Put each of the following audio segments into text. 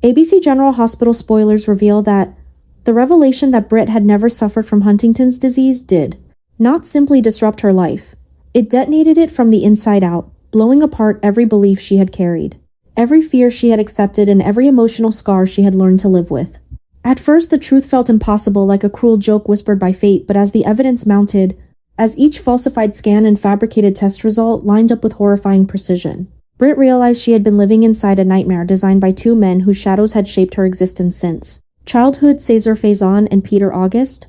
ABC General Hospital spoilers reveal that the revelation that Britt had never suffered from Huntington's disease did not simply disrupt her life. It detonated it from the inside out, blowing apart every belief she had carried, every fear she had accepted, and every emotional scar she had learned to live with. At first, the truth felt impossible, like a cruel joke whispered by fate, but as the evidence mounted, as each falsified scan and fabricated test result lined up with horrifying precision, Britt realized she had been living inside a nightmare designed by two men whose shadows had shaped her existence since childhood: Cesar Faison and Peter August.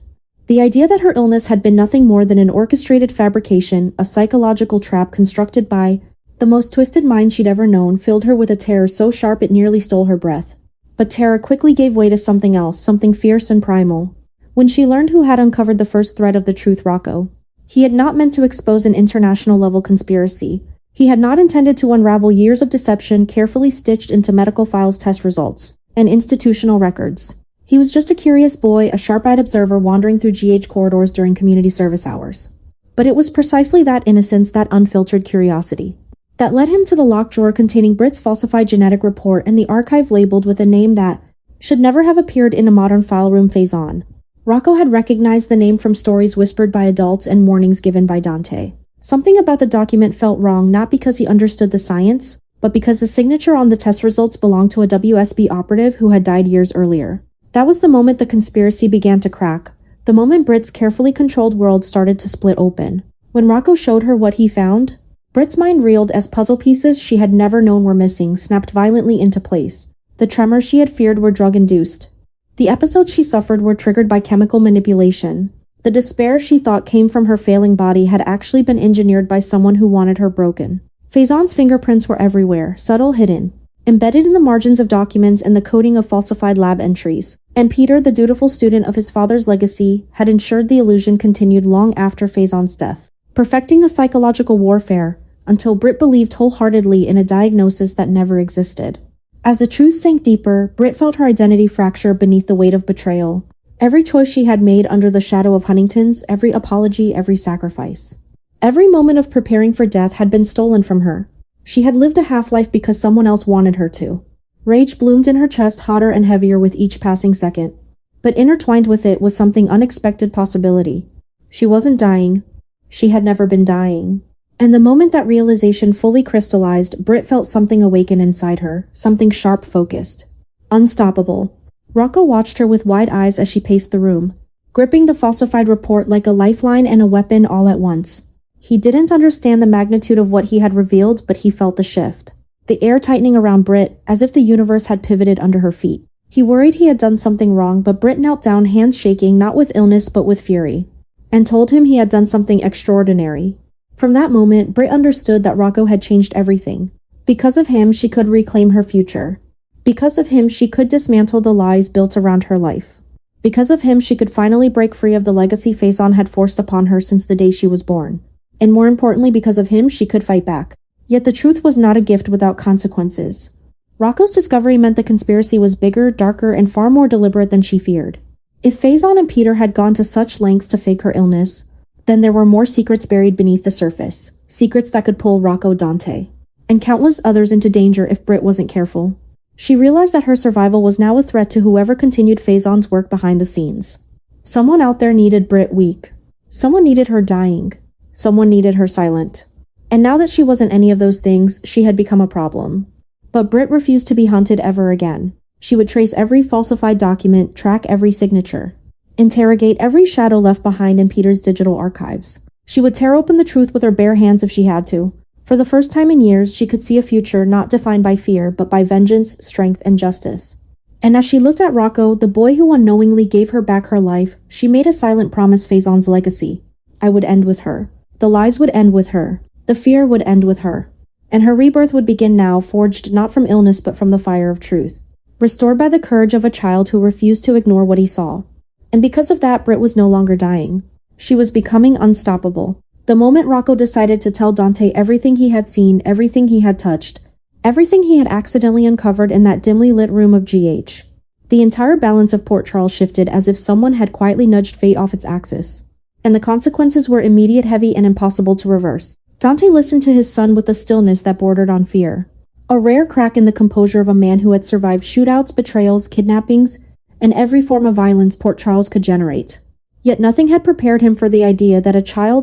The idea that her illness had been nothing more than an orchestrated fabrication, a psychological trap constructed by the most twisted mind she'd ever known, filled her with a terror so sharp it nearly stole her breath. But terror quickly gave way to something else, something fierce and primal. When she learned who had uncovered the first thread of the truth, Rocco. He had not meant to expose an international-level conspiracy. He had not intended to unravel years of deception carefully stitched into medical files, test results, and institutional records. He was just a curious boy, a sharp-eyed observer wandering through GH corridors during community service hours. But it was precisely that innocence, that unfiltered curiosity, that led him to the locked drawer containing Britt's falsified genetic report and the archive labeled with a name that should never have appeared in a modern file room. Faison. Rocco had recognized the name from stories whispered by adults and warnings given by Dante. Something about the document felt wrong, not because he understood the science, but because the signature on the test results belonged to a WSB operative who had died years earlier. That was the moment the conspiracy began to crack, the moment Britt's carefully controlled world started to split open. When Rocco showed her what he found, Britt's mind reeled as puzzle pieces she had never known were missing snapped violently into place. The tremors she had feared were drug-induced. The episodes she suffered were triggered by chemical manipulation. The despair she thought came from her failing body had actually been engineered by someone who wanted her broken. Faison's fingerprints were everywhere, subtle, hidden, embedded in the margins of documents and the coding of falsified lab entries. And Peter, the dutiful student of his father's legacy, had ensured the illusion continued long after Faison's death, perfecting the psychological warfare, until Britt believed wholeheartedly in a diagnosis that never existed. As the truth sank deeper, Britt felt her identity fracture beneath the weight of betrayal. Every choice she had made under the shadow of Huntington's, every apology, every sacrifice. Every moment of preparing for death had been stolen from her. She had lived a half-life because someone else wanted her to. Rage bloomed in her chest, hotter and heavier with each passing second. But intertwined with it was something unexpected: possibility. She wasn't dying. She had never been dying. And the moment that realization fully crystallized, Britt felt something awaken inside her, something sharp, focused, unstoppable. Rocco watched her with wide eyes as she paced the room, gripping the falsified report like a lifeline and a weapon all at once. He didn't understand the magnitude of what he had revealed, but he felt the shift, the air tightening around Britt, as if the universe had pivoted under her feet. He worried he had done something wrong, but Britt knelt down, hands shaking, not with illness but with fury, and told him he had done something extraordinary. From that moment, Britt understood that Rocco had changed everything. Because of him, she could reclaim her future. Because of him, she could dismantle the lies built around her life. Because of him, she could finally break free of the legacy Faison had forced upon her since the day she was born. And more importantly, because of him, she could fight back. Yet the truth was not a gift without consequences. Rocco's discovery meant the conspiracy was bigger, darker, and far more deliberate than she feared. If Faison and Peter had gone to such lengths to fake her illness, then there were more secrets buried beneath the surface, secrets that could pull Rocco, Dante, and countless others into danger if Britt wasn't careful. She realized that her survival was now a threat to whoever continued Faison's work behind the scenes. Someone out there needed Britt weak. Someone needed her dying. Someone needed her silent. And now that she wasn't any of those things, she had become a problem. But Britt refused to be hunted ever again. She would trace every falsified document, track every signature, interrogate every shadow left behind in Peter's digital archives. She would tear open the truth with her bare hands if she had to. For the first time in years, she could see a future not defined by fear, but by vengeance, strength, and justice. And as she looked at Rocco, the boy who unknowingly gave her back her life, she made a silent promise: Faison's legacy. I would end with her. The lies would end with her. The fear would end with her. And her rebirth would begin now, forged not from illness but from the fire of truth. Restored by the courage of a child who refused to ignore what he saw. And because of that, Britt was no longer dying. She was becoming unstoppable. The moment Rocco decided to tell Dante everything he had seen, everything he had touched, everything he had accidentally uncovered in that dimly lit room of GH, the entire balance of Port Charles shifted as if someone had quietly nudged fate off its axis. And the consequences were immediate, heavy, and impossible to reverse. Dante listened to his son with a stillness that bordered on fear. A rare crack in the composure of a man who had survived shootouts, betrayals, kidnappings, and every form of violence Port Charles could generate. Yet nothing had prepared him for the idea that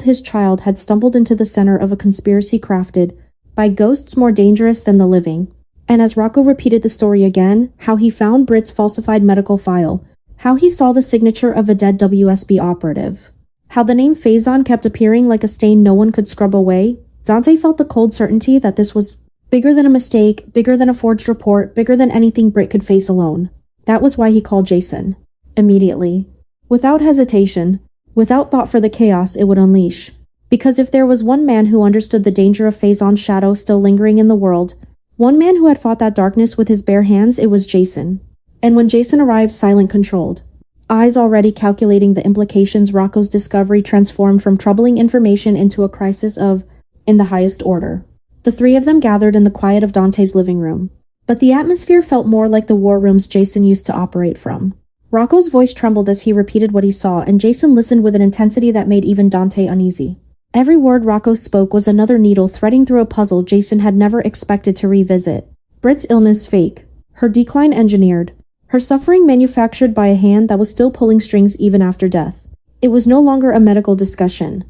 his child, had stumbled into the center of a conspiracy crafted by ghosts more dangerous than the living. And as Rocco repeated the story again, how he found Britt's falsified medical file, how he saw the signature of a dead WSB operative, how the name Faison kept appearing like a stain no one could scrub away, Dante felt the cold certainty that this was bigger than a mistake, bigger than a forged report, bigger than anything Britt could face alone. That was why he called Jason. Immediately. Without hesitation. Without thought for the chaos it would unleash. Because if there was one man who understood the danger of Faison's shadow still lingering in the world, one man who had fought that darkness with his bare hands, it was Jason. And when Jason arrived, silent, controlled, eyes already calculating the implications, Rocco's discovery transformed from troubling information into a crisis in the highest order. The three of them gathered in the quiet of Dante's living room. But the atmosphere felt more like the war rooms Jason used to operate from. Rocco's voice trembled as he repeated what he saw, and Jason listened with an intensity that made even Dante uneasy. Every word Rocco spoke was another needle threading through a puzzle Jason had never expected to revisit. Britt's illness fake, her decline engineered, her suffering manufactured by a hand that was still pulling strings even after death. It was no longer a medical discussion.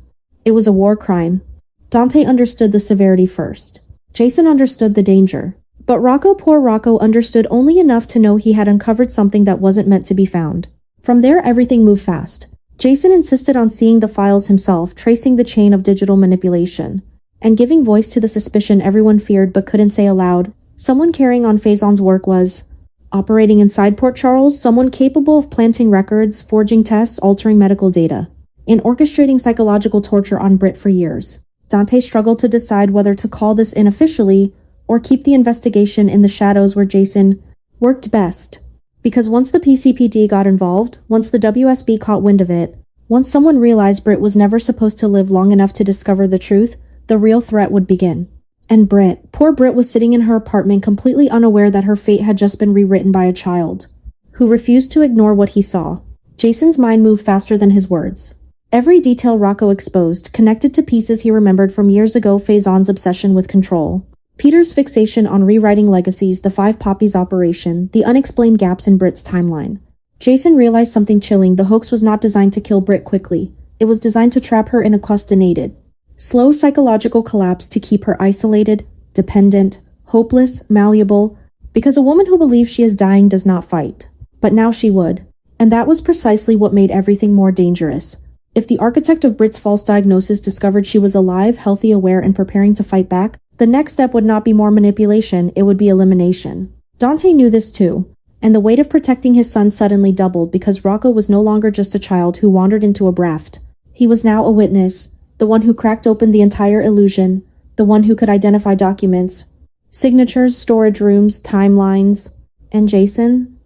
It was a war crime. Dante understood the severity first. Jason understood the danger. But poor Rocco, understood only enough to know he had uncovered something that wasn't meant to be found. From there, everything moved fast. Jason insisted on seeing the files himself, tracing the chain of digital manipulation, and giving voice to the suspicion everyone feared but couldn't say aloud. Someone carrying on Faison's work was operating inside Port Charles, someone capable of planting records, forging tests, altering medical data, and orchestrating psychological torture on Britt for years. Dante struggled to decide whether to call this in officially or keep the investigation in the shadows where Jason worked best. Because once the PCPD got involved, once the WSB caught wind of it, once someone realized Britt was never supposed to live long enough to discover the truth, the real threat would begin. And Britt, poor Britt, was sitting in her apartment completely unaware that her fate had just been rewritten by a child, who refused to ignore what he saw. Jason's mind moved faster than his words. Every detail Rocco exposed, connected to pieces he remembered from years ago, Faison's obsession with control, Peter's fixation on rewriting legacies, the 5 Poppies operation, the unexplained gaps in Britt's timeline. Jason realized something chilling. The hoax was not designed to kill Britt quickly. It was designed to trap her in a custinated, slow psychological collapse to keep her isolated, dependent, hopeless, malleable, because a woman who believes she is dying does not fight. But now she would. And that was precisely what made everything more dangerous. If the architect of Britt's false diagnosis discovered she was alive, healthy, aware, and preparing to fight back, the next step would not be more manipulation, it would be elimination. Dante knew this too, and the weight of protecting his son suddenly doubled because Rocco was no longer just a child who wandered into a raft. He was now a witness, the one who cracked open the entire illusion, the one who could identify documents, signatures, storage rooms, timelines. And Jason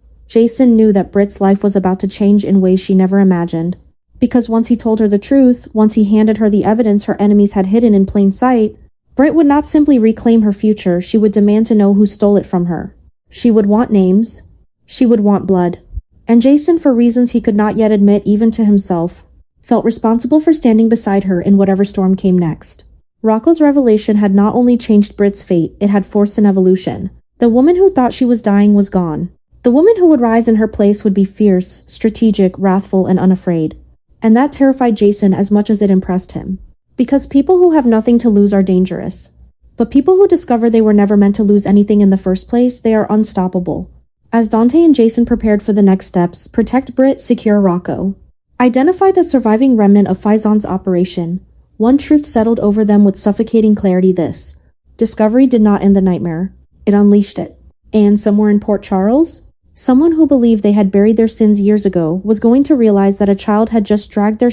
knew that Britt's life was about to change in ways she never imagined. Because once he told her the truth, once he handed her the evidence her enemies had hidden in plain sight, Britt would not simply reclaim her future, she would demand to know who stole it from her. She would want names. She would want blood. And Jason, for reasons he could not yet admit even to himself, felt responsible for standing beside her in whatever storm came next. Rocco's revelation had not only changed Britt's fate, it had forced an evolution. The woman who thought she was dying was gone. The woman who would rise in her place would be fierce, strategic, wrathful, and unafraid. And that terrified Jason as much as it impressed him. Because people who have nothing to lose are dangerous. But people who discover they were never meant to lose anything in the first place, they are unstoppable. As Dante and Jason prepared for the next steps, protect Britt, secure Rocco, identify the surviving remnant of Faison's operation, one truth settled over them with suffocating clarity: this discovery did not end the nightmare. It unleashed it. And somewhere in Port Charles, someone who believed they had buried their sins years ago was going to realize that a child had just dragged their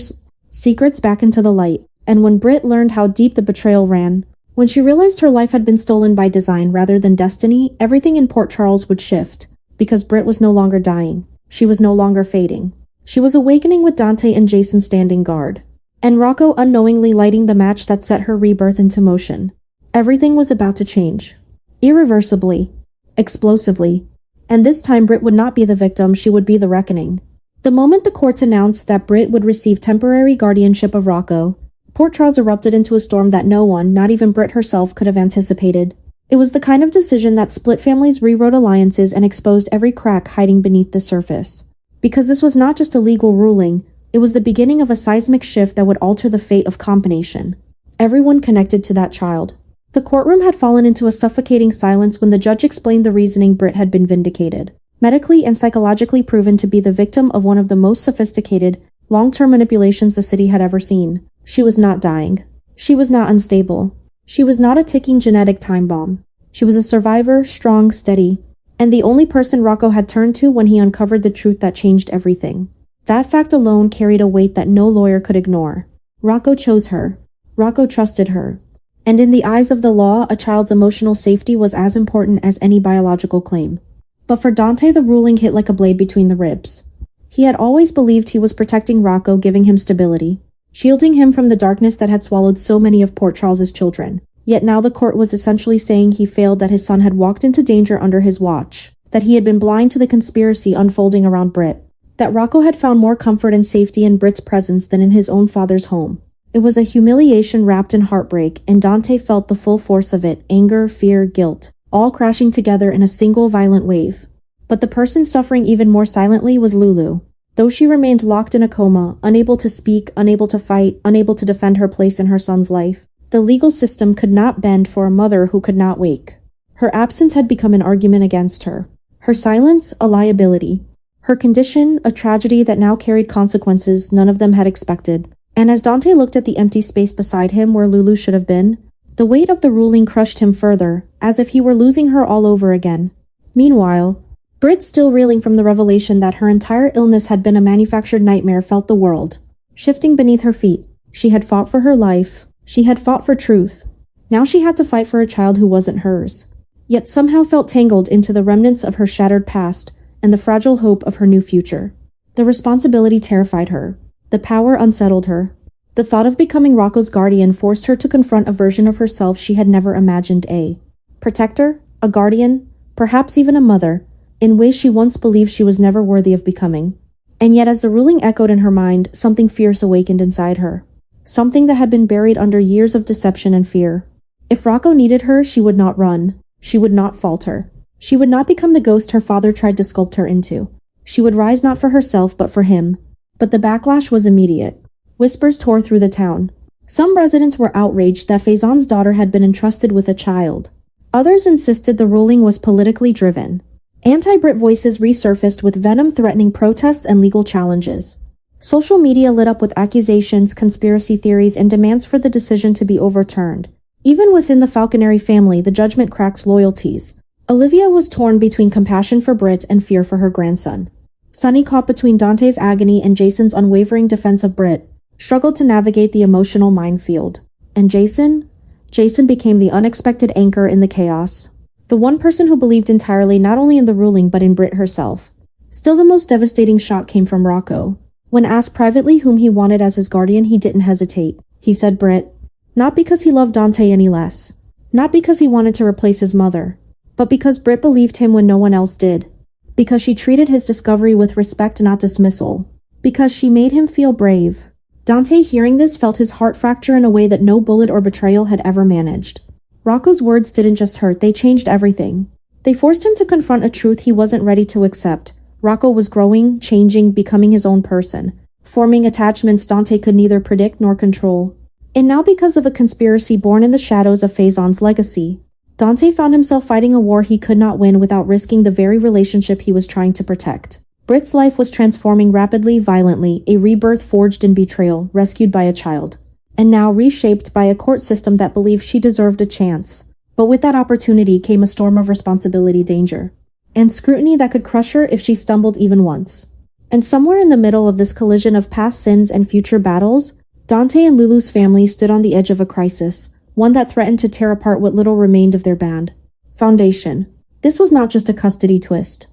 secrets back into the light. And when Britt learned how deep the betrayal ran, when she realized her life had been stolen by design rather than destiny, everything in Port Charles would shift. Because Britt was no longer dying. She was no longer fading. She was awakening with Dante and Jason standing guard. And Rocco unknowingly lighting the match that set her rebirth into motion. Everything was about to change. Irreversibly. Explosively. And this time Britt would not be the victim, she would be the reckoning. The moment the courts announced that Britt would receive temporary guardianship of Rocco, Port Charles erupted into a storm that no one, not even Britt herself, could have anticipated. It was the kind of decision that split families, rewrote alliances, and exposed every crack hiding beneath the surface. Because this was not just a legal ruling, it was the beginning of a seismic shift that would alter the fate of combination. Everyone connected to that child. The courtroom had fallen into a suffocating silence when the judge explained the reasoning. Britt had been vindicated, medically and psychologically proven to be the victim of one of the most sophisticated, long-term manipulations the city had ever seen. She was not dying. She was not unstable. She was not a ticking genetic time bomb. She was a survivor, strong, steady, and the only person Rocco had turned to when he uncovered the truth that changed everything. That fact alone carried a weight that no lawyer could ignore. Rocco chose her. Rocco trusted her. And in the eyes of the law, a child's emotional safety was as important as any biological claim. But for Dante, the ruling hit like a blade between the ribs. He had always believed he was protecting Rocco, giving him stability, shielding him from the darkness that had swallowed so many of Port Charles's children. Yet now the court was essentially saying he failed, that his son had walked into danger under his watch, that he had been blind to the conspiracy unfolding around Britt, that Rocco had found more comfort and safety in Britt's presence than in his own father's home. It was a humiliation wrapped in heartbreak, and Dante felt the full force of it: anger, fear, guilt, all crashing together in a single violent wave. But the person suffering even more silently was Lulu. Though she remained locked in a coma, unable to speak, unable to fight, unable to defend her place in her son's life, the legal system could not bend for a mother who could not wake. Her absence had become an argument against her. Her silence, a liability. Her condition, a tragedy that now carried consequences none of them had expected. And as Dante looked at the empty space beside him where Lulu should have been, the weight of the ruling crushed him further, as if he were losing her all over again. Meanwhile, Britt, still reeling from the revelation that her entire illness had been a manufactured nightmare, felt the world shifting beneath her feet. She had fought for her life. She had fought for truth. Now she had to fight for a child who wasn't hers, yet somehow felt tangled into the remnants of her shattered past and the fragile hope of her new future. The responsibility terrified her. The power unsettled her. The thought of becoming Rocco's guardian forced her to confront a version of herself she had never imagined: a protector, a guardian, perhaps even a mother, in ways she once believed she was never worthy of becoming. And yet, as the ruling echoed in her mind, something fierce awakened inside her. Something that had been buried under years of deception and fear. If Rocco needed her, she would not run. She would not falter. She would not become the ghost her father tried to sculpt her into. She would rise not for herself, but for him. But the backlash was immediate. Whispers tore through the town. Some residents were outraged that Faison's daughter had been entrusted with a child. Others insisted the ruling was politically driven. Anti-Brit voices resurfaced with venom, threatening protests and legal challenges. Social media lit up with accusations, conspiracy theories, and demands for the decision to be overturned. Even within the Falconeri family, the judgment cracks loyalties. Olivia was torn between compassion for Britt and fear for her grandson. Sunny, caught between Dante's agony and Jason's unwavering defense of Britt, struggled to navigate the emotional minefield. And Jason? Jason became the unexpected anchor in the chaos. The one person who believed entirely not only in the ruling but in Britt herself. Still, the most devastating shock came from Rocco. When asked privately whom he wanted as his guardian, he didn't hesitate. He said Britt. Not because he loved Dante any less. Not because he wanted to replace his mother. But because Britt believed him when no one else did. Because she treated his discovery with respect, not dismissal. Because she made him feel brave. Dante, hearing this, felt his heart fracture in a way that no bullet or betrayal had ever managed. Rocco's words didn't just hurt, they changed everything. They forced him to confront a truth he wasn't ready to accept. Rocco was growing, changing, becoming his own person, forming attachments Dante could neither predict nor control. And now, because of a conspiracy born in the shadows of Faison's legacy, Dante found himself fighting a war he could not win without risking the very relationship he was trying to protect. Britt's life was transforming rapidly, violently, a rebirth forged in betrayal, rescued by a child. And now reshaped by a court system that believed she deserved a chance. But with that opportunity came a storm of responsibility, danger, and scrutiny that could crush her if she stumbled even once. And somewhere in the middle of this collision of past sins and future battles, Dante and Lulu's family stood on the edge of a crisis, one that threatened to tear apart what little remained of their band. Foundation. This was not just a custody twist.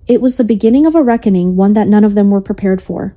It was the beginning of a reckoning, one that none of them were prepared for.